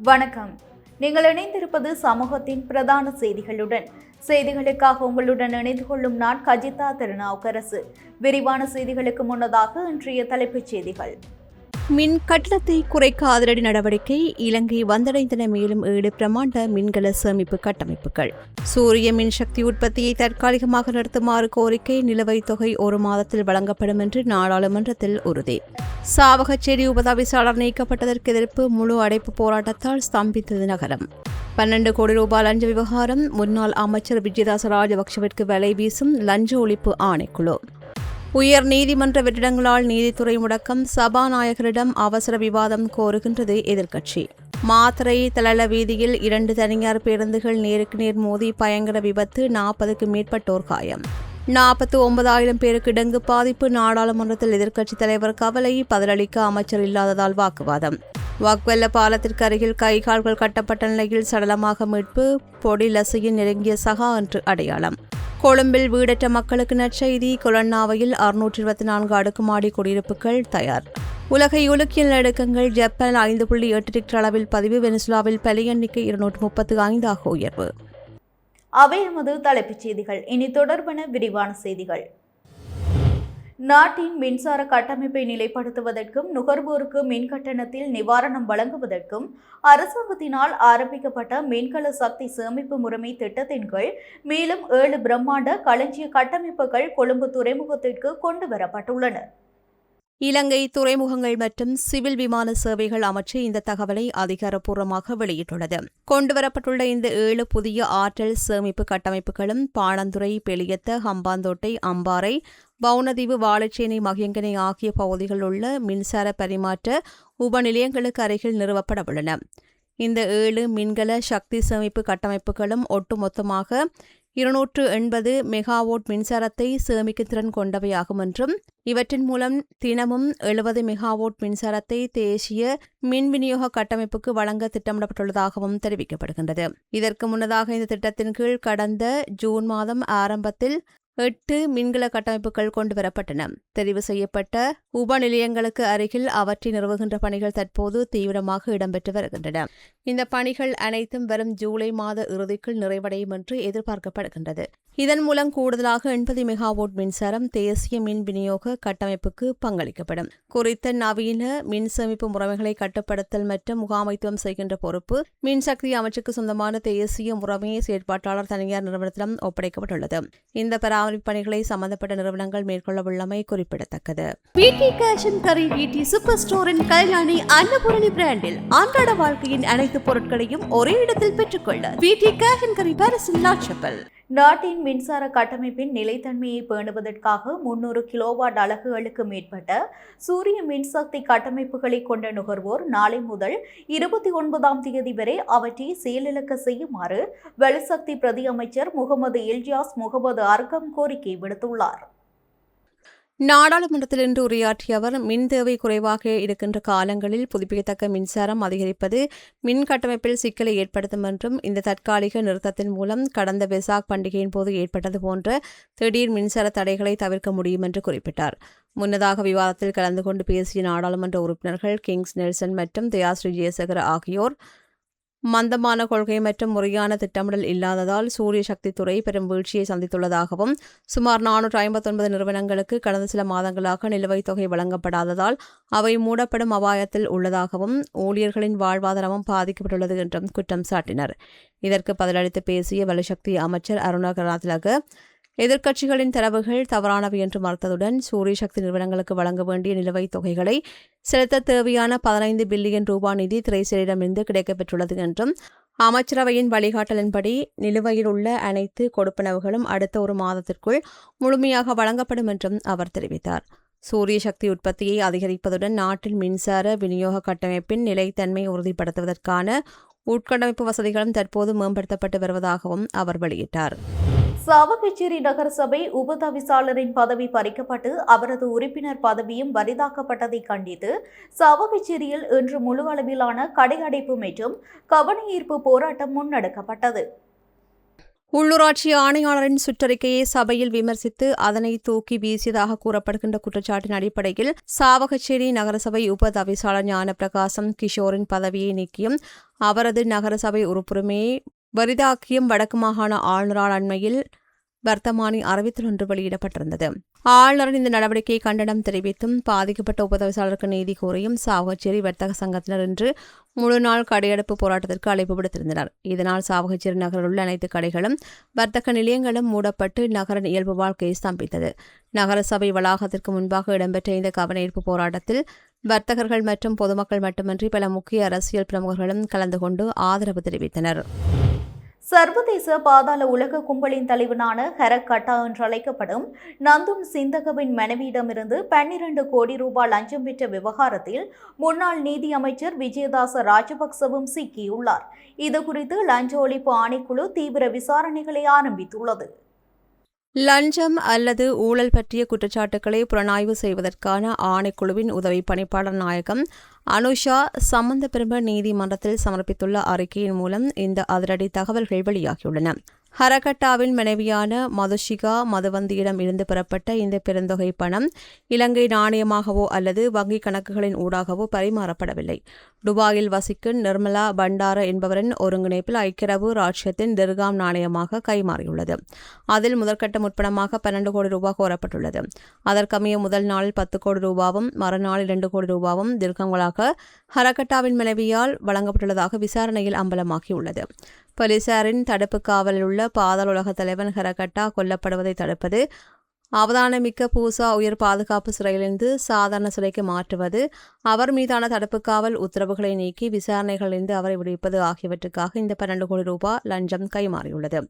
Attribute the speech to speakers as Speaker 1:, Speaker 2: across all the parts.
Speaker 1: வணக்கம். நீங்கள் இணைந்திருப்பது சமூகத்தின் பிரதான செய்திகளுடன். செய்திகளுக்காக உங்களுடன் இணைந்து கொள்ளும் நான் கஜிதா திருநாவுக்கரசு. விரிவான செய்திகளுக்கு முன்னதாக இன்றைய தலைப்புச் செய்திகள்.
Speaker 2: மின் கட்டணத்தை குறைக்க அதிரடி நடவடிக்கை. இலங்கை வந்தடைந்தன மேலும் 7 பிரமாண்ட மின்கல சேமிப்பு கட்டமைப்புகள். சூரிய மின்சக்தி உற்பத்தியை தற்காலிகமாக நிறுத்துமாறு கோரிக்கை. நிலுவைத் தொகை 1 மாதத்தில் வழங்கப்படும் என்று நாடாளுமன்றத்தில் உறுதி. சாவகச்சேரி உபதவிசாளர் நீக்கப்பட்டதற்கு எதிர்ப்பு. முழு அடைப்பு போராட்டத்தால் ஸ்தம்பித்தது நகரம். 12 கோடி ரூபாய் லஞ்ச விவகாரம். முன்னாள் அமைச்சர் விஜயதாச ராஜபக்சவிற்கு வலை வீசும் லஞ்ச ஒழிப்பு ஆணைக்குழு. உயர் நீதிமன்ற வெற்றிடங்களால் நீதித்துறை முடக்கம். சபாநாயகரிடம் அவசர விவாதம் கோருகின்றது எதிர்க்கட்சி. மாத்தறை தலள வீதியில் 2 தனியார் பேருந்துகள் நேருக்கு நேர் மோதி பயங்கர விபத்து. 40க்கும் மேற்பட்டோர் காயம். 49,000 பேருக்கு டெங்கு பாதிப்பு. நாடாளுமன்றத்தில் எதிர்க்கட்சித் தலைவர் கவலை. பதிலளிக்க அமைச்சர் இல்லாததால் வாக்குவாதம். வாக்வெல்ல பாலத்திற்கு அருகில் கைகால்கள் கட்டப்பட்ட நிலையில் சடலமாக மீட்பு. பொடி லசையின் நெருங்கிய சகா என்று அடையாளம். கொழும்பில் வீடற்ற மக்களுக்கு நற்செய்தி. கொலன்னாவையில் 624 அடுக்குமாடி குடியிருப்புகள் தயார். உலகை உலுக்கிய நிலநடுக்கங்கள். ஜப்பானில் 5.8 ரிக்டர் அளவில் பதிவு. வெனிசுலாவில் பலி எண்ணிக்கை 235 உயர்வு.
Speaker 1: அவை எமது தலைப்புச் செய்திகள். இனி தொடர்பான விரிவான செய்திகள். நாட்டின் மின்சார கட்டமைப்பை நிலைப்படுத்துவதற்கும் நுகர்வோருக்கு மின் கட்டணத்தில் நிவாரணம் வழங்குவதற்கும் அரசாங்கத்தினால் ஆரம்பிக்கப்பட்ட மின்கல சக்தி சேமிப்பு முறைமை திட்டத்தின் கீழ் மேலும் 7 பிரம்மாண்ட களஞ்சிய கட்டமைப்புகள் கொழும்பு துறைமுகத்திற்கு கொண்டுவரப்பட்டுள்ளன.
Speaker 2: இலங்கை துறைமுகங்கள் மற்றும் சிவில் விமான சேவைகள் அமைச்சு இந்த தகவலை அதிகாரப்பூர்வமாக வெளியிட்டுள்ளது. கொண்டுவரப்பட்டுள்ள இந்த 7 புதிய ஆற்றல் சேமிப்பு கட்டமைப்புகளும் பாணந்துறை, பெலியத்த, ஹம்பாந்தோட்டை, அம்பாறை, வவுனதீவு, வாழைச்சேனை, மகியங்கனை ஆகிய பகுதிகளில் உள்ள மின்சார பரிமாற்ற உபநிலையங்களுக்கு அருகில் நிறுவப்பட உள்ளன. இந்த 7 மின்கல சக்தி சேமிப்பு கட்டமைப்புகளும் ஒட்டுமொத்தமாக 280 மெகாவாட் மின்சாரத்தை சேமிக்கும் திறன் கொண்டவையாகும் என்றும் இவற்றின் மூலம் தினமும் 70 மெகாவாட் மின்சாரத்தை தேசிய மின் விநியோக கட்டமைப்புக்கு வழங்க திட்டமிடப்பட்டுள்ளதாகவும் தெரிவிக்கப்படுகின்றது. இதற்கு முன்னதாக இந்த திட்டத்தின் கீழ் கடந்த ஜூன் மாதம் ஆரம்பத்தில் 8 மின்கல கட்டமைப்புகள் கொண்டுவரப்பட்டன. தெரிவு செய்யப்பட்ட உபநிலையங்களுக்கு அருகில் அவற்றை நிறுவுகின்ற பணிகள் தற்போது தீவிரமாக இடம்பெற்று வருகின்றன. இந்த பணிகள் அனைத்தும் வரும் ஜூலை மாத இறுதிக்குள் நிறைவடையும் என்று எதிர்பார்க்கப்படுகின்றது. இதன் மூலம் கூடுதலாக 80 மெகாவாட் மின்சாரம் தேசிய மின் விநியோக கட்டமைப்புக்கு பங்களிக்கப்படும். குறித்த நவீன மின் சேமிப்பு முறைமைகளை கட்டுப்படுத்தல் மற்றும் முகாமைத்துவம் செய்கின்ற பொறுப்பு மின்சக்தி அமைச்சுக்கு சொந்தமான தேசிய முறைமை செயற்பாட்டாளர் தனியார் நிறுவனத்திடம் ஒப்படைக்கப்பட்டுள்ளது. இந்த பராமரிப்பு பணிகளை சம்பந்தப்பட்ட நிறுவனங்கள் மேற்கொள்ளவுள்ளமை குறிப்பிடத்தக்கது.
Speaker 3: VT cash and carry VT super ஸ்டோரின் கல்யாணி அன்னபூரணி பிராண்டில் அன்றாட வாழ்க்கையின் அனைத்து பொருட்களையும் ஒரே இடத்தில் பெற்றுக்கொள்ள வீட்டி கேஷ் அண்ட் கரி பாரிஸின் லாட்சப்பல்.
Speaker 1: நாட்டின் மின்சார கட்டமைப்பின் நிலைத்தன்மையை பேணுவதற்காக 300 கிலோவாட் அலகுகளுக்கு மேற்பட்ட சூரிய மின்சக்தி கட்டமைப்புகளை கொண்ட நுகர்வோர் நாளை முதல் 29ஆம் தேதி வரை அவற்றை செயலிழக்க செய்யுமாறு வெளிசக்தி பிரதி அமைச்சர் முகமது இல்யாஸ் முகமது அர்கம் கோரிக்கை விடுத்துள்ளார்.
Speaker 2: நாடாளுமன்றத்தில் இன்று உரையாற்றிய அவர், மின் தேவை குறைவாக இருக்கின்ற காலங்களில் புதுப்பிக்கத்தக்க மின்சாரம் அதிகரிப்பது மின் கட்டமைப்பில் சிக்கலை ஏற்படுத்தும் என்றும் இந்த தற்காலிக நிறுத்தத்தின் மூலம் கடந்த வெசாக் பண்டிகையின் போது ஏற்பட்டது போன்ற திடீர் மின்சார தடைகளை தவிர்க்க முடியும் என்று குறிப்பிட்டார். முன்னதாக விவாதத்தில் கலந்து கொண்டு பேசிய நாடாளுமன்ற உறுப்பினர்கள் கிங்ஸ் நெல்சன் மற்றும் தயாஸ்ரீ ஜெயசேகர் ஆகியோர் மந்தமான கொள்கை மற்றும் முறையான திட்டமிடல் இல்லாததால் சூரிய சக்தி துறை பெரும் வீழ்ச்சியை சந்தித்துள்ளதாகவும் சுமார் 459 நிறுவனங்களுக்கு கடந்த சில மாதங்களாக நிலுவைத் தொகை வழங்கப்படாததால் அவை மூடப்படும் அபாயத்தில் உள்ளதாகவும் ஊழியர்களின் வாழ்வாதாரமும் பாதிக்கப்பட்டுள்ளது என்றும் குற்றம் சாட்டினர். இதற்கு பதிலளித்து பேசிய வலுசக்தி அமைச்சர் அருணா கருணாதிலக எதிர்க்கட்சிகளின் தரவுகள் தவறானவை என்று மறுத்ததுடன் சூரிய சக்தி நிறுவனங்களுக்கு வழங்க வேண்டிய நிலுவைத் தொகைகளை செலுத்த தேவையான 15 பில்லியன் ரூபாய் நிதி திரைசேரிடமிருந்து கிடைக்கப்பெற்றுள்ளது என்றும் அமைச்சரவையின் வழிகாட்டலின்படி நிலுவையில் உள்ள அனைத்து கொடுப்பனவுகளும் அடுத்த 1 மாதத்திற்குள் முழுமையாக வழங்கப்படும் என்றும் அவர் தெரிவித்தார். சூரிய சக்தி உற்பத்தியை அதிகரிப்பதுடன் நாட்டில் மின்சார விநியோக கட்டமைப்பின் நிலைத்தன்மை உறுதிப்படுத்துவதற்கான உட்கட்டமைப்பு வசதிகளும் தற்போது மேம்படுத்தப்பட்டு வருவதாகவும் அவர் வெளியிட்டார்.
Speaker 1: சாவகச்சேரி நகரசபை உபதவிசாளரின் பதவி பறிக்கப்பட்டு அவரது உறுப்பினர் பதவியும் வரிதாக்கப்பட்டதை கண்டித்து சாவகச்சேரியில் இன்று முழு அளவிலான கடை அடைப்பு மற்றும் கவனஈர்ப்பு போராட்டம் முன்னெடுக்கப்பட்டது.
Speaker 2: உள்ளூராட்சி ஆணையாளரின் சுற்றறிக்கையை சபையில் விமர்சித்து அதனை தூக்கி வீசியதாக கூறப்படுகின்ற குற்றச்சாட்டின் அடிப்படையில் சாவகச்சேரி நகரசபை உப தவிசாளர் ஞானப்பிரகாசம் கிஷோரின் பதவியை நீக்கியும் அவரது நகரசபை உறுப்புரிமையை வரிதாக்கியும் வடக்கு மாகாண ஆளுநரால் அண்மையில் வர்த்தமானி அறிவித்தல் ஒன்று வெளியிடப்பட்டிருந்தது. ஆளுநரின் இந்த நடவடிக்கையை கண்டனம் தெரிவித்தும் பாதிக்கப்பட்ட உபதவிசாளருக்கு நீதி கோரியும் சாவகச்சேரி வர்த்தக சங்கத்தினர் இன்று முழு நாள் கடையெடுப்பு போராட்டத்திற்கு அழைப்பு விடுத்திருந்தனர். இதனால் சாவகச்சேரி நகரில் உள்ள அனைத்து கடைகளும் வர்த்தக நிலையங்களும் மூடப்பட்டு நகரின் இயல்பு வாழ்க்கையை ஸ்தம்பித்தது. நகரசபை வளாகத்திற்கு முன்பாக இடம்பெற்ற இந்த கவனஈர்ப்பு போராட்டத்தில் வர்த்தகர்கள் மற்றும் பொதுமக்கள் மட்டுமின்றி பல முக்கிய அரசியல் பிரமுகர்களும் கலந்து கொண்டு ஆதரவு தெரிவித்தனர்.
Speaker 1: சர்வதேச பாதாள உலக கும்பலின் தலைவனான ஹரக் கட்டா என்று அழைக்கப்படும் நந்துன் சிந்தகவின் மனைவியிடமிருந்து 12 கோடி ரூபாய் லஞ்சம் பெற்ற விவகாரத்தில் முன்னாள் நீதி அமைச்சர் விஜயதாச ராஜபக்சவும் சிக்கியுள்ளார். இதுகுறித்து லஞ்ச ஒழிப்பு ஆணைக்குழு தீவிர விசாரணைகளை ஆரம்பித்துள்ளது.
Speaker 2: லஞ்சம் அல்லது ஊழல் பற்றிய குற்றச்சாட்டுக்களை புலனாய்வு செய்வதற்கான ஆணைக்குழுவின் உதவி பணிப்பாளர் நாயகம் அனுஷா சம்பந்தப்பெரும நீதிமன்றத்தில் சமர்ப்பித்துள்ள அறிக்கையின் மூலம் இந்த அதிரடி தகவல்கள் வெளியாகியுள்ளன. ஹரகட்டாவின் மனைவியான மதுஷிகா மதுவந்தியிடம் இருந்து பெறப்பட்ட இந்த பெருந்தொகை பணம் இலங்கை நாணயமாகவோ அல்லது வங்கிக் கணக்குகளின் ஊடாகவோ பரிமாறப்படவில்லை. துபாயில் வசிக்கும் நிர்மலா பண்டார என்பவரின் ஒருங்கிணைப்பில் ஐக்கிய அரபு ராச்சியத்தின் திர்காம் நாணயமாக கைமாறியுள்ளது. அதில் முதற்கட்ட முற்பணமாக 12 கோடி ரூபாய் கோரப்பட்டுள்ளது. அதற்கமைய முதல் நாளில் 10 கோடி ரூபாவும் மறுநாளில் 2 கோடி ரூபாவும் திர்கங்களாக ஹரகட்டாவின் மனைவியால் வழங்கப்பட்டுள்ளதாக விசாரணையில் அம்பலமாகியுள்ளது. போலீசாரின் தடுப்பு காவலில் உள்ள பாதாள உலக தலைவன் ஹரகட்டா கொல்லப்படுவதை தடுப்பது, அவதானமிக்க பூசா உயர் பாதுகாப்பு சிறையிலிருந்து சாதாரண சிறைக்கு மாற்றுவது, அவர் மீதான தடுப்பு காவல் உத்தரவுகளை நீக்கி விசாரணைகளிலிருந்து அவரை விடுவிப்பது ஆகியவற்றுக்காக இந்த 12 கோடி ரூபாய் லஞ்சம் கைமாறியுள்ளது.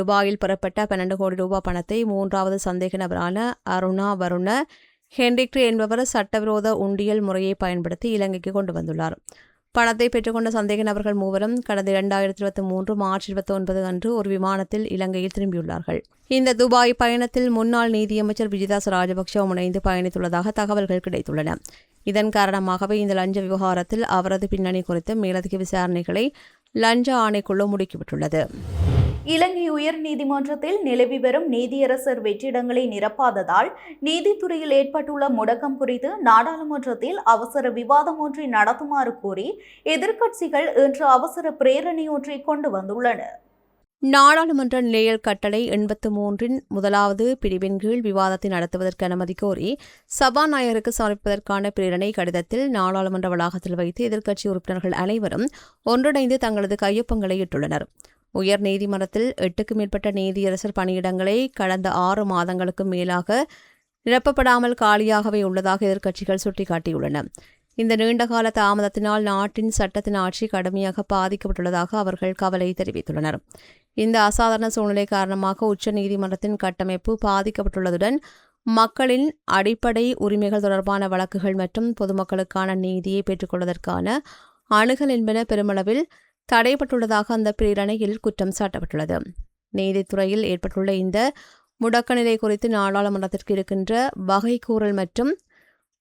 Speaker 2: துபாயில் பெறப்பட்ட 12 கோடி ரூபாய் பணத்தை 3வது சந்தேக நபரான அருணா வருண ஹென்ரிக்ட் என்பவர் சட்டவிரோத உண்டியல் முறையை பயன்படுத்தி இலங்கைக்கு கொண்டு வந்துள்ளார். பணத்தை பெற்றுக்கொண்ட சந்தேக நபர்கள் மூவரும் கடந்த 2023 மார்ச் 29 அன்று ஒரு விமானத்தில் இலங்கையில் திரும்பியுள்ளார்கள். இந்த துபாய் பயணத்தில் முன்னாள் நீதியமைச்சர் விஜயதாச ராஜபக்சவும் இணைந்து பயணித்துள்ளதாக தகவல்கள் கிடைத்துள்ளன. இதன் காரணமாகவே இந்த லஞ்ச விவகாரத்தில் அவரது பின்னணி குறித்து மேலதிக விசாரணைகளை லஞ்ச ஆணைக்குழு முடுக்கிவிட்டுள்ளது.
Speaker 1: இலங்கை உயர்நீதிமன்றத்தில் நிலவி வரும் நீதியரசர் வெற்றிடங்களை நிரப்பாததால் நீதித்துறையில் ஏற்பட்டுள்ள முடக்கம் குறித்து நாடாளுமன்றத்தில் அவசர விவாதம் ஒன்றை நடத்துமாறு கோரி எதிர்க்கட்சிகள் இன்று அவசர பிரேரணை ஒன்றை கொண்டு வந்துள்ளன.
Speaker 2: நாடாளுமன்ற நிலையல் கட்டளை 83 முதலாவது பிரிவின் கீழ் விவாதத்தை நடத்துவதற்கு அனுமதி கோரி சபாநாயகருக்கு சமர்ப்பிப்பதற்கான பிரேரணை கடிதத்தில் நாடாளுமன்ற வளாகத்தில் வைத்து எதிர்க்கட்சி உறுப்பினர்கள் அனைவரும் ஒன்றிணைந்து தங்களது கையொப்பங்களை இட்டுள்ளனர். உயர் நீதிமன்றத்தில் 8க்கும் மேற்பட்ட நீதியரசர் பணியிடங்களை கடந்த 6 மாதங்களுக்கு மேலாக நிரப்பப்படாமல் காலியாகவே உள்ளதாக எதிர்க்கட்சிகள் சுட்டிக்காட்டியுள்ளன. இந்த நீண்டகால தாமதத்தினால் நாட்டின் சட்டத்தின் ஆட்சி கடுமையாக பாதிக்கப்பட்டுள்ளதாக அவர்கள் கவலை தெரிவித்துள்ளனர். இந்த அசாதாரண சூழ்நிலை காரணமாக உச்ச நீதிமன்றத்தின் கட்டமைப்பு பாதிக்கப்பட்டுள்ளதுடன் மக்களின் அடிப்படை உரிமைகள் தொடர்பான வழக்குகள் மற்றும் பொதுமக்களுக்கான நீதியை பெற்றுக்கொள்வதற்கான அணுகல் என்பன பெருமளவில் தடைப்பட்டுள்ளதாக அந்த பிரேரணையில் குற்றம் சாட்டப்பட்டுள்ளது. நீதித்துறையில் ஏற்பட்டுள்ள இந்த முடக்க நிலை குறித்து நாடாளுமன்றத்திற்கு இருக்கின்ற வகைக்கூறல் மற்றும்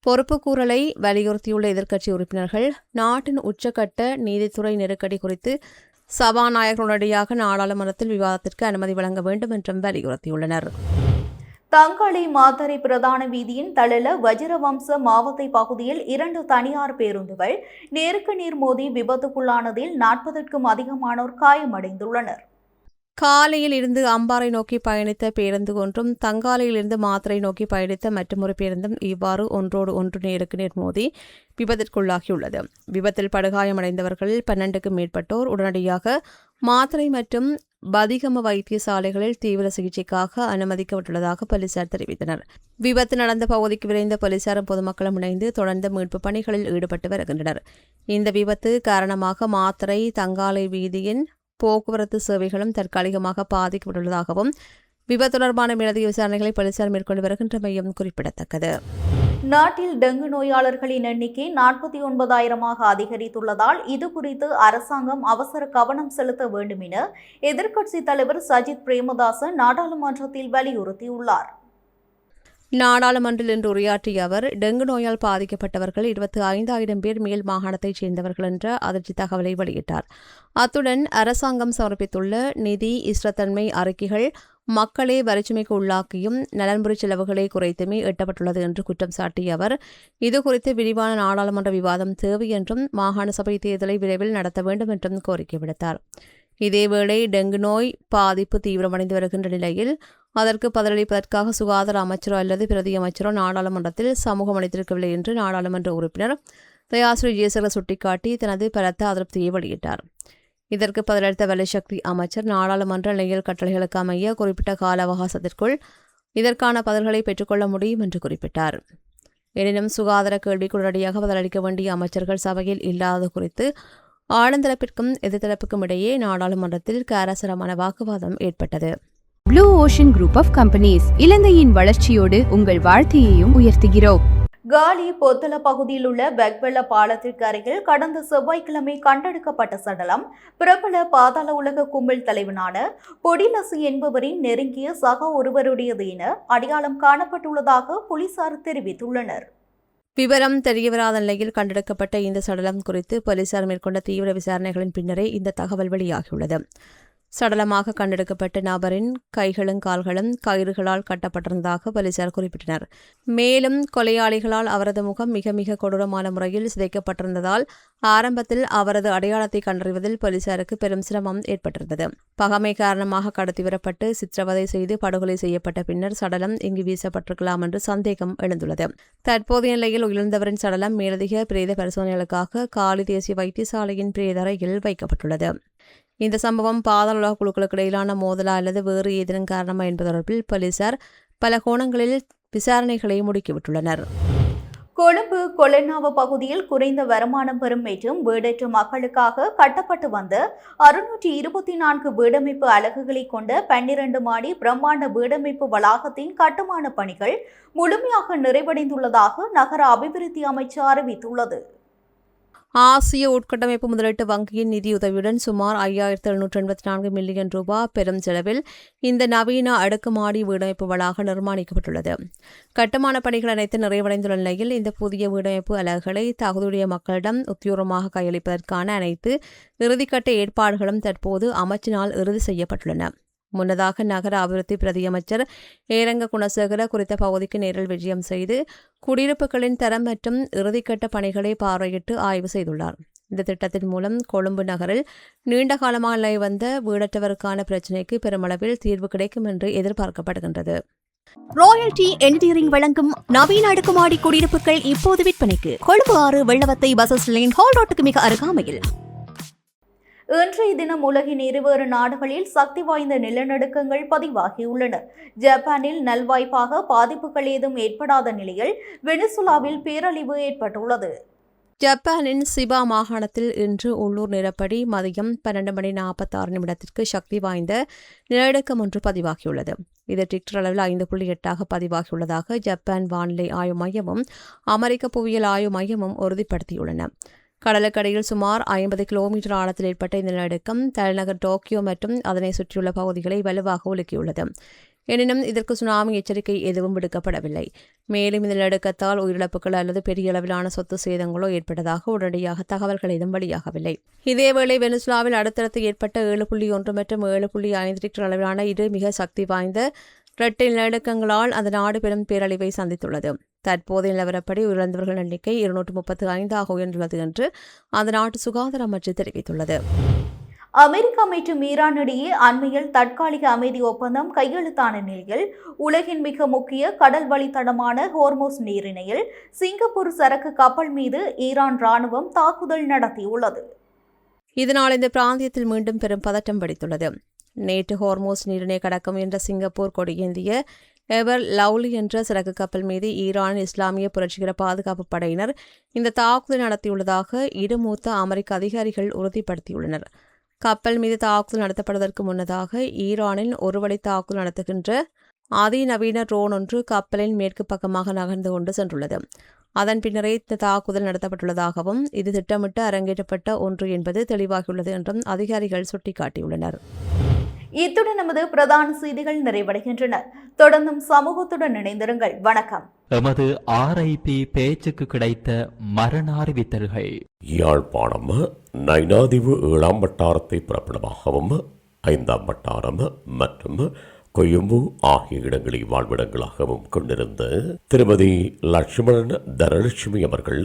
Speaker 2: பொறுப்புக்கூறலை வலியுறுத்தியுள்ள எதிர்க்கட்சி உறுப்பினர்கள் நாட்டின் உச்சக்கட்ட நீதித்துறை நெருக்கடி குறித்து சபாநாயகர் உடனடியாக நாடாளுமன்றத்தில் விவாதத்திற்கு அனுமதி வழங்க வேண்டும் என்றும் வலியுறுத்தியுள்ளனர்.
Speaker 1: தங்காளி மாத்தறை பிரதான வீதியின் தளல வஜிரவம்ச மாவத்தை பகுதியில் 2 தனியார் பேருந்துகள் நேருக்கு நேர் மோதி விபத்துக்குள்ளானதில் 40க்கும் அதிகமானோர் காயமடைந்துள்ளனர்.
Speaker 2: காலையில் இருந்து அம்பாறை நோக்கி பயணித்த பேருந்து ஒன்றும் தங்காலையிலிருந்து மாத்தறை நோக்கி பயணித்த மற்றொரு பேருந்தும் இவ்வாறு ஒன்றோடு ஒன்று நேருக்கு நேர் மோதி விபத்திற்குள்ளாகியுள்ளது. விபத்தில் படுகாயமடைந்தவர்களில் 12க்கும் மேற்பட்டோர் உடனடியாக மாத்தறை மற்றும் பதிகம வைத்தியசாலைகளில் தீவிர சிகிச்சைக்காக அனுமதிக்கப்பட்டுள்ளதாக போலீசார் தெரிவித்தனர். விபத்து நடந்த பகுதிக்கு விரைந்த போலீசாரும் பொதுமக்களும் இணைந்து தொடர்ந்து மீட்புப் பணிகளில் ஈடுபட்டு வருகின்றனர். இந்த விபத்து காரணமாக மாத்தறை தங்காலை வீதியின் போக்குவரத்து சேவைகளும் தற்காலிகமாக பாதிக்கப்பட்டுள்ளதாகவும் விபத்து தொடர்பான மேலதிக விசாரணைகளை போலீசார் மேற்கொண்டு வருகின்றமையும் குறிப்பிடத்தக்கது.
Speaker 1: நாட்டில் டெங்கு நோயாளர்களின் எண்ணிக்கை 49,000 அதிகரித்துள்ளதால் இதுகுறித்து அரசாங்கம் அவசர கவனம் செலுத்த வேண்டும் என எதிர்க்கட்சித் தலைவர் சஜித் பிரேமதாச நாடாளுமன்றத்தில் வலியுறுத்தியுள்ளார்.
Speaker 2: நாடாளுமன்றில் இன்று உரையாற்றிய அவர் டெங்கு நோயால் பாதிக்கப்பட்டவர்கள் 25,000 பேர் மேல் மாகாணத்தைச் சேர்ந்தவர்கள் என்ற அதிர்ச்சி தகவலை வெளியிட்டார். அத்துடன் அரசாங்கம் சமர்ப்பித்துள்ள நிதி ஸ்திரத்தன்மை அறிக்கைகள் மக்களை வரிச்சுமைக்கு உள்ளாக்கியும் நலன்புரி செலவுகளை குறைத்துமே எட்டப்பட்டுள்ளது என்று குற்றம் சாட்டிய அவர் இதுகுறித்து விரிவான நாடாளுமன்ற விவாதம் தேவை என்றும் மாகாண சபை தேர்தலை விரைவில் நடத்த வேண்டும் என்றும் கோரிக்கை விடுத்தார். இதேவேளை டெங்கு நோய் பாதிப்பு தீவிரமடைந்து வருகின்ற நிலையில் அதற்கு பதிலளிப்பதற்காக சுகாதார அமைச்சரோ அல்லது பிரதி அமைச்சரோ நாடாளுமன்றத்தில் சமூகம் அளித்திருக்கவில்லை என்று நாடாளுமன்ற உறுப்பினர் தயாஸ்ரீ ஜெயசேகர சுட்டிக்காட்டி தனது பலத்த அதிருப்தியை வெளியிட்டார். இதற்கு பதிலளித்த வலுசக்தி அமைச்சர் நாடாளுமன்ற நிலையில் கட்டளைகளுக்கு அமைய குறிப்பிட்ட கால அவகாசத்திற்குள் இதற்கான பதில்களை பெற்றுக்கொள்ள முடியும் என்று குறிப்பிட்டார். எனினும் சுகாதார கேள்விக்கு உடனடியாக பதிலளிக்க வேண்டிய அமைச்சர்கள் சபையில் இல்லாதது குறித்து ஆளுந்தரப்பிற்கும் எதிர்த்தரப்புக்கும் இடையே நாடாளுமன்றத்தில் காரசாரமான வாக்குவாதம் ஏற்பட்டது.
Speaker 4: Blue ocean group of companies இலங்கையின் வளர்ச்சியோடு உங்கள் வாழ்க்கையையும் உயர்த்துகிறோம்.
Speaker 1: காலி பொத்தல பகுதியில் உள்ள பெக்வெள்ள பாலத்திற்கு அருகில் கடந்த செவ்வாய்க்கிழமை கண்டெடுக்கப்பட்ட சடலம் பிரபல பாதாள உலக கும்பல் தலைவனான பொடிலசு என்பவரின் நெருங்கிய சக ஒருவருடையது என அடையாளம் காணப்பட்டுள்ளதாக போலீசார் தெரிவித்துள்ளனர்.
Speaker 2: விவரம் தெரியவராத நிலையில் கண்டெடுக்கப்பட்ட இந்த சடலம் குறித்து போலீசார் மேற்கொண்ட தீவிர விசாரணைகளின் பின்னரே இந்த தகவல் வெளியாகியுள்ளது. சடலமாக கண்டெடுக்கப்பட்ட நபரின் கைகளும் கால்களும் கயிறுகளால் கட்டப்பட்டிருந்ததாக போலீசார் குறிப்பிட்டனர். மேலும் கொலையாளிகளால் அவரது முகம் மிக மிக கொடூரமான முறையில் சிதைக்கப்பட்டிருந்ததால் ஆரம்பத்தில் அவரது அடையாளத்தை கண்டறிவதில் போலீசாருக்கு பெரும் சிரமம் ஏற்பட்டிருந்தது. பகமை காரணமாக கடத்தி வரப்பட்டு சித்திரவதை செய்து படுகொலை செய்யப்பட்ட பின்னர் சடலம் இங்கு வீசப்பட்டிருக்கலாம் என்று சந்தேகம் எழுந்துள்ளது. தற்போதைய நிலையில் உயிர்ந்தவரின் சடலம் மேலதிக பிரேத பரிசோதனைகளுக்காக காலி தேசிய வைத்தியசாலையின் பிரேதறையில் வைக்கப்பட்டுள்ளது. இந்த சம்பவம் பாதாள உலக குழுக்களுக்கு இடையிலான மோதலா அல்லது வேறு ஏதேனும் காரணமா என்பது தொடர்பில் போலீசார் பல கோணங்களில் விசாரணைகளை முடுக்கிவிட்டுள்ளனர்.
Speaker 1: கொழும்பு கொலென்னாவ பகுதியில் குறைந்த வருமானம் பெறும் மற்றும் வீடற்ற மக்களுக்காக கட்டப்பட்டு வந்த 624 வீடமைப்பு அலகுகளை கொண்ட 12 மாடி பிரம்மாண்ட வீடமைப்பு வளாகத்தின் கட்டுமான பணிகள் முழுமையாக நிறைவடைந்துள்ளதாக நகர அபிவிருத்தி அமைச்சு அறிவித்துள்ளது.
Speaker 2: ஆசிய உட்கட்டமைப்பு முதலீட்டு வங்கியின் நிதியுதவியுடன் சுமார் 5,784 மில்லியன் ரூபாய் பெரும் செலவில் இந்த நவீன அடுக்குமாடி வீடமைப்பு வளாகம் நிர்மாணிக்கப்பட்டுள்ளது. கட்டுமான பணிகள் அனைத்து நிறைவடைந்துள்ள நிலையில் இந்த புதிய வீடமைப்பு அலகுகளை தகுதியுடைய மக்களிடம் உத்தியோகமாக கையளிப்பதற்கான அனைத்து இறுதிக்கட்ட ஏற்பாடுகளும் தற்போது அமைச்சினால் இறுதி செய்யப்பட்டுள்ளன. முன்னதாக நகர அபிவிருத்தி பிரதி அமைச்சர் ஏரங்க குணசேகர குறித்த பகுதிக்கு நேரில் விஜயம் செய்து குடியிருப்புகளின் தரம் மற்றும் இறுதிக்கட்ட பணிகளை பார்வையிட்டு ஆய்வு செய்துள்ளார். இந்த திட்டத்தின் மூலம் கொழும்பு நகரில் நீண்ட காலமாக நிலை வந்த வீடற்றவருக்கான பிரச்சினைக்கு பெருமளவில் தீர்வு கிடைக்கும் என்று எதிர்பார்க்கப்படுகின்றது.
Speaker 3: ராயல்டி என்ஜினியரிங் வழங்கும் நவீன அடுக்குமாடி குடியிருப்புகள் இப்போது விற்பனைக்கு. Colombo 6 Wellawatte bus line hall ரோட்டுக்கு மிக அருகாமையில்.
Speaker 1: இன்றைய தினம் உலகின் 20 நாடுகளில் சக்தி வாய்ந்த நிலநடுக்கங்கள் பதிவாகியுள்ளன. ஜப்பானில் நல்வாய்ப்பாக பாதிப்புகள் ஏதும் ஏற்படாத நிலையில் வெனிசுலாவில் பேரழிவு ஏற்பட்டுள்ளது.
Speaker 2: ஜப்பானின் சிபா மாகாணத்தில் இன்று உள்ளூர் நேரப்படி மதியம் 12:46 சக்தி வாய்ந்த நிலநடுக்கம் ஒன்று பதிவாகியுள்ளது. இது ரிக்டர் அளவில் 5.8 பதிவாகியுள்ளதாக ஜப்பான் வானிலை ஆய்வு மையமும் அமெரிக்க புவியியல் ஆய்வு மையமும் உறுதிப்படுத்தியுள்ளன. கடலுக்கடியில் சுமார் 50 கிலோமீட்டர் ஆழத்தில் ஏற்பட்ட இந்த நிலநடுக்கம் தலைநகர் டோக்கியோ மற்றும் அதனை சுற்றியுள்ள பகுதிகளை வலுவாக உலுக்கியுள்ளது. எனினும் இதற்கு சுனாமி எச்சரிக்கை எதுவும் விடுக்கப்படவில்லை. மேலும் இந்த நிலநடுக்கத்தால் உயிரிழப்புகள் அல்லது பெரிய அளவிலான சொத்து சேதங்களோ ஏற்பட்டதாக உடனடியாக தகவல்கள் எதுவும் வெளியாகவில்லை. இதேவேளை வெனிசுலாவில் அடுத்தடுத்து ஏற்பட்ட 7.1 மற்றும் 7.5 ரிக்டர் அளவிலான இரு மிக சக்தி வாய்ந்த இரட்டை நிலநடுக்கங்களால் அந்த நாடு பெரும் பேரழிவை சந்தித்துள்ளது. தற்போதைய நிலவரப்படி உயிரிழந்தவர்கள் எண்ணிக்கை 235 உயர்ந்துள்ளது என்று அந்த நாட்டு சுகாதார அமைச்சு தெரிவித்துள்ளது.
Speaker 1: அமெரிக்கா மற்றும் ஈரான் இடையே அண்மையில் தற்காலிக அமைதி ஒப்பந்தம் கையெழுத்தான நிலையில் உலகின் மிக முக்கிய கடல் வழித்தடமான ஹோர்மோஸ் நீரிணையில் சிங்கப்பூர் சரக்கு கப்பல் மீது ஈரான் ராணுவம் தாக்குதல் நடத்தியுள்ளது.
Speaker 2: இதனால் இந்த பிராந்தியத்தில் மீண்டும் பெரும் பதட்டம் வெடித்துள்ளது. நேற்று ஹோர்மோஸ் நீரிணை கடக்கும் என்ற சிங்கப்பூர் கொடியேந்திய எவர் லவ்லி என்ற சரக்கு கப்பல் மீது ஈரானின் இஸ்லாமிய புரட்சிகர பாதுகாப்பு படையினர் இந்த தாக்குதல் நடத்தியுள்ளதாக இரு மூத்த அமெரிக்க அதிகாரிகள் உறுதிப்படுத்தியுள்ளனர். கப்பல் மீது தாக்குதல் நடத்தப்படுவதற்கு முன்னதாக ஈரானின் ஒரு வழி தாக்குதல் நடத்துகின்ற அதிநவீன ட்ரோன் ஒன்று கப்பலின் மேற்கு பக்கமாக நகர்ந்து கொண்டு சென்றுள்ளது. அதன் பின்னரே இந்த தாக்குதல் நடத்தப்பட்டுள்ளதாகவும் இது திட்டமிட்டு அரங்கேற்றப்பட்ட ஒன்று என்பது தெளிவாகியுள்ளது என்றும் அதிகாரிகள் சுட்டிக்காட்டியுள்ளனர்.
Speaker 1: இத்துடன் நமது பிரதான செய்திகள் நிறைவடைகின்றன. தொடர்ந்தும் சமூகத்துடன் இணைந்திருங்கள். வணக்கம்.
Speaker 5: எமது RIP பேச்சுக்கு கிடைத்த மரண அறிவித்தல்கள்.
Speaker 6: யாழ்ப்பாணம் நைனாதிவு 7ஆம் வட்டாரத்தை பிறப்பிடமாகவும் 5ஆம் வட்டாரம் மற்றும் கொழும்பு ஆகிய இடங்களை வாழ்விடங்களாகவும் கொண்டிருந்த திருமதி லட்சுமணன் தனலட்சுமி அவர்கள்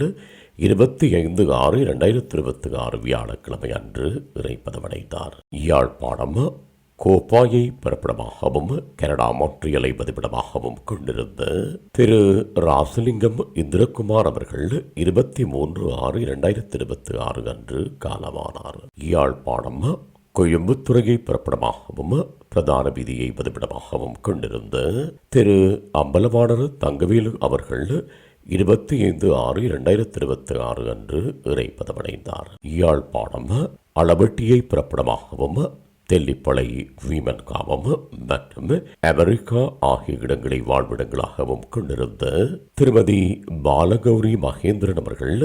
Speaker 6: 25/6/2026 வியாழக்கிழமை அன்று இறைப்பதமடைந்தார். யாழ்ப்பாணம் கோப்பாயை பிறப்பிடமாகவும் கனடா மான்ட்ரியலை பதிப்பிடமாகவும் கொண்டிருந்த திரு ராசலிங்கம் இந்திரகுமார் அவர்கள் 23/6/2026 அன்று காலமானார். யாழ்ப்பாணம் கொழும்புத்துறையை பிறப்பிடமாகவும் பிரதான வீதியை பதிப்பிடமாகவும் கொண்டிருந்த திரு அம்பலவாணர் தங்கவேலு அவர்கள் 25/6/2026 அன்று இறைப்பதமடைந்தார். யாழ்ப்பாணம் அளவட்டியை பிறப்பிடமாகவும் தெல்லிப்பளை வீமன்காமம் மற்றும் அமெரிக்கா ஆகிய இடங்களை வாழ்விடங்களாகவும் கொண்டிருந்த திருமதி பாலகௌரி மகேந்திரன் அவர்கள்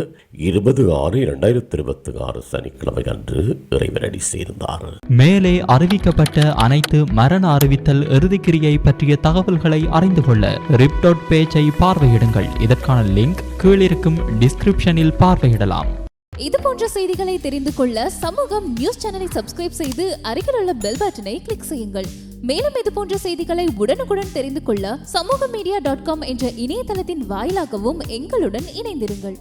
Speaker 6: 20/6/2026 சனிக்கிழமை அன்று இறைவனடி சேர்ந்தார்.
Speaker 5: மேலே அறிவிக்கப்பட்ட அனைத்து மரண அறிவித்தல் இறுதிக்கிரியை பற்றிய தகவல்களை அறிந்து கொள்ள ரிப் பேஜை பார்வையிடுங்கள். இதற்கான லிங்க் கீழிருக்கும் டிஸ்கிரிப்ஷனில் பார்வையிடலாம்.
Speaker 7: இது போன்ற செய்திகளை தெரிந்து கொள்ள சமூகம் நியூஸ் சேனலை சப்ஸ்கிரைப் செய்து அருகில் உள்ள பெல் பட்டனை கிளிக் செய்யுங்கள். மேலும் இது போன்ற செய்திகளை உடனுக்குடன் தெரிந்து கொள்ள சமூகமீடியா.com என்ற இணையதளத்தின் வாயிலாகவும் எங்களுடன் இணைந்திருங்கள்.